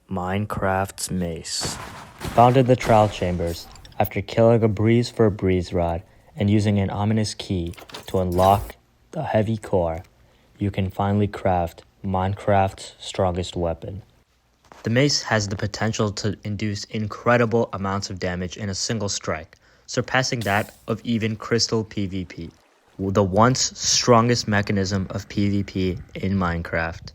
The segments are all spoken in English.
Minecraft Mace. Found in the trial chambers after killing a breeze for a breeze rod and using an ominous key to unlock the heavy core, you can finally craft Minecraft's strongest weapon. The mace has the potential to induce incredible amounts of damage in a single strike, surpassing that of even Crystal PvP, the once strongest mechanism of PvP in Minecraft.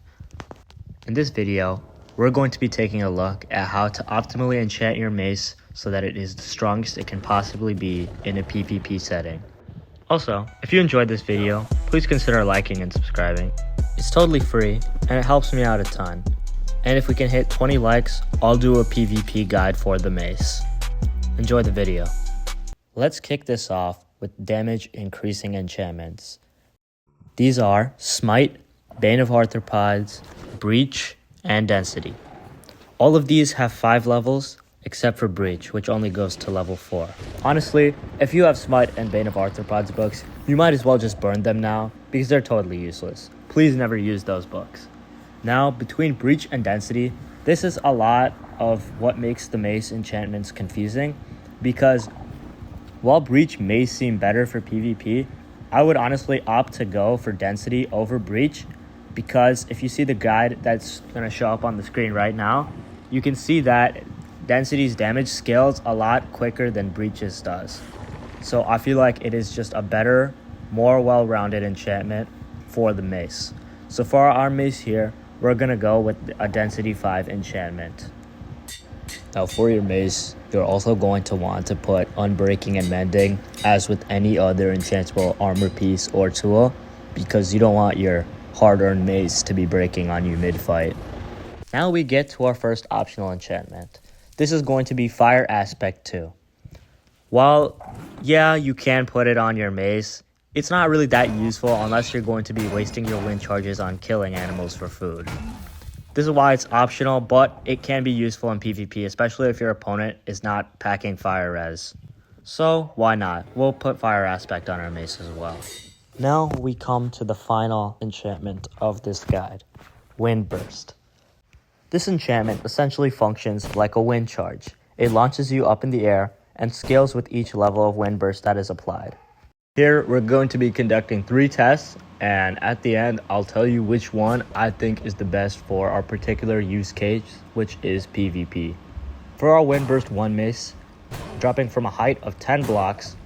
In this video, we're going to be taking a look at how to optimally enchant your mace so that it is the strongest it can possibly be in a PvP setting. Also, if you enjoyed this video, please consider liking and subscribing. It's totally free and it helps me out a ton. And if we can hit 20 likes, I'll do a PvP guide for the mace. Enjoy the video. Let's kick this off with damage increasing enchantments. These are Smite, Bane of Arthropods, Breach, and Density. All of these have 5 levels, except for Breach, which only goes to level 4. Honestly, if you have Smite and Bane of Arthropods books, you might as well just burn them now, because they're totally useless. Please never use those books. Now, between Breach and Density, this is a lot of what makes the Mace enchantments confusing, because while Breach may seem better for PvP, I would honestly opt to go for Density over Breach, because if you see the guide that's going to show up on the screen right now, you can see that Density's damage scales a lot quicker than Breach's does. So I feel like it is just a better, more well-rounded enchantment for the mace. So for our mace here, we're going to go with a Density 5 enchantment. Now for your mace, you're also going to want to put Unbreaking and Mending as with any other enchantable armor piece or tool, because you don't want your hard-earned mace to be breaking on you mid-fight. Now we get to our first optional enchantment. This is going to be Fire Aspect 2. While, yeah, you can put it on your mace, it's not really that useful unless you're going to be wasting your wind charges on killing animals for food. This is why it's optional, but it can be useful in PvP, especially if your opponent is not packing fire res. So why not? We'll put Fire Aspect on our mace as well. Now we come to the final enchantment of this guide, Windburst. This enchantment essentially functions like a wind charge. It launches you up in the air and scales with each level of Windburst that is applied. Here we're going to be conducting 3 tests, and at the end I'll tell you which one I think is the best for our particular use case, which is PvP. For our Windburst 1 mace, dropping from a height of 10 blocks,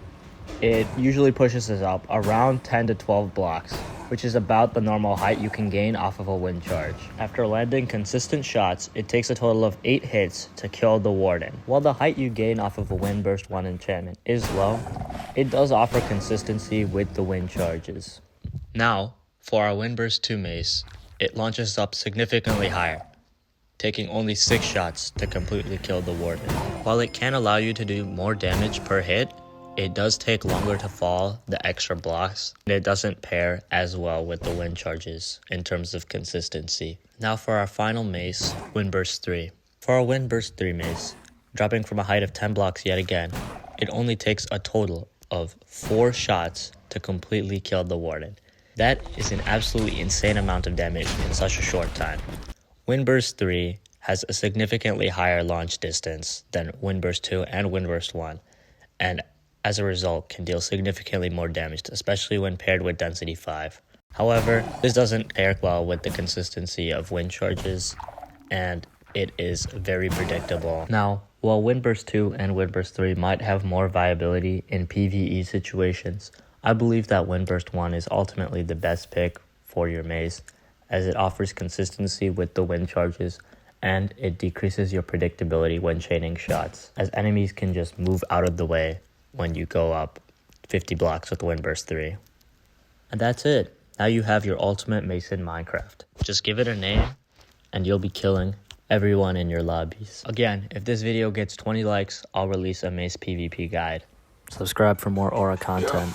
it usually pushes us up around 10 to 12 blocks, which is about the normal height you can gain off of a wind charge. After landing consistent shots, it takes a total of 8 hits to kill the warden. While the height you gain off of a Windburst 1 enchantment is low, it does offer consistency with the wind charges. Now, for our Windburst 2 mace, it launches up significantly higher, taking only 6 shots to completely kill the warden. While it can allow you to do more damage per hit, it does take longer to fall the extra blocks, and it doesn't pair as well with the wind charges in terms of consistency. Now for our final mace, Windburst 3. For our Windburst 3 mace, dropping from a height of 10 blocks yet again, it only takes a total of 4 shots to completely kill the warden. That is an absolutely insane amount of damage in such a short time. Windburst 3 has a significantly higher launch distance than Windburst 2 and Windburst 1, and as a result can deal significantly more damage, especially when paired with Density 5. However, this doesn't pair well with the consistency of wind charges, and it is very predictable. Now, while Windburst 2 and Windburst 3 might have more viability in PvE situations, I believe that Windburst 1 is ultimately the best pick for your mace, as it offers consistency with the wind charges, and it decreases your predictability when chaining shots, as enemies can just move out of the way when you go up 50 blocks with Windburst 3. And that's it. Now you have your ultimate mace in Minecraft. Just give it a name, and you'll be killing everyone in your lobbies. Again, if this video gets 20 likes, I'll release a mace PvP guide. Subscribe for more Aura content.